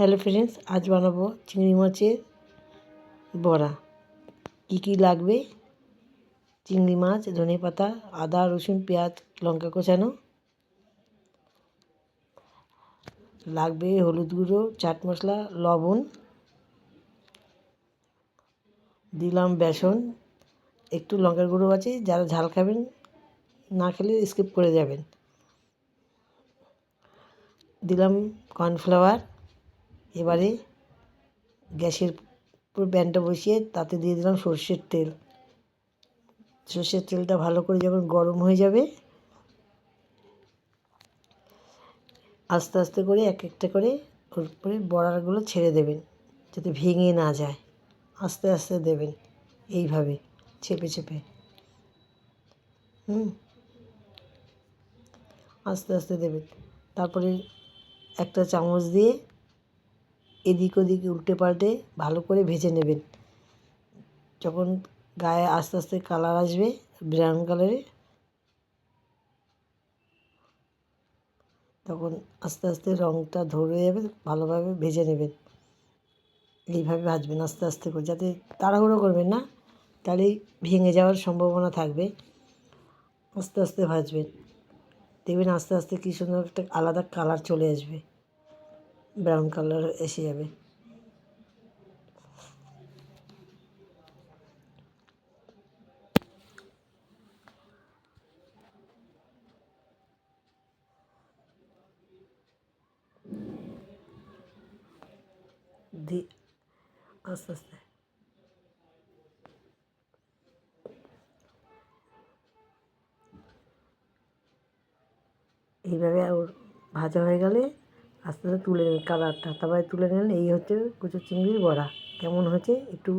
Hello friends, আজ বানাবো চিংড়ি মাছের বড়া। কী লাগবে: চিংড়ি মাছ, ধনেপাতা, আদা, রসুন, পেঁয়াজ, লঙ্কা কোচানো। লাগবে হলুদ গুঁড়ো, চাট মশলা, লবণ, দিলাম বেসন, একটু লঙ্কার গুঁড়ো আছে, যারা ঝাল খাবেন না খেলে স্কিপ করে যাবেন। দিলাম কর্নফ্লাওয়ার। এবারে গ্যাসের পুরো প্যানটা বসিয়ে তাতে দিয়ে দিলাম সর্ষের তেল। সর্ষের তেলটা ভালো করে যখন গরম হয়ে যাবে, আস্তে আস্তে করে এক একটা করে ওর উপরে বড়াগুলো ছেড়ে দেবেন, যাতে ভেঙে না যায়। আস্তে আস্তে দেবেন, এইভাবে চেপে চেপে আস্তে আস্তে দেবেন। তারপরে একটা চামচ দিয়ে এদিক ওদিক উল্টে পাল্টে ভালো করে ভেজে নেবেন। যখন গায়ে আস্তে আস্তে কালার আসবে, ব্রাউন কালারে, তখন আস্তে আস্তে রঙটা ধরে যাবে, ভালোভাবে ভেজে নেবেন। এইভাবে ভাজবেন আস্তে আস্তে করে, যাতে তাড়াহুড়ো করবেন না, তাহলেই ভেঙে যাওয়ার সম্ভাবনা থাকবে। আস্তে আস্তে ভাজবেন, দেখবেন আস্তে আস্তে কী সুন্দর একটা আলাদা কালার চলে আসবে, ব্রাউন কালার এসে যাবে। আস্তে আস্তে এইভাবে ওর ভাজা হয়ে গেলে আস্তে আস্তে তুলে নেবেন কালারটা, তারপরে তুলে নেবেন। এই হচ্ছে কুচো চিংড়ির বড়া। কেমন হয়েছে একটু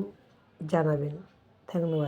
জানাবেন। ধন্যবাদ।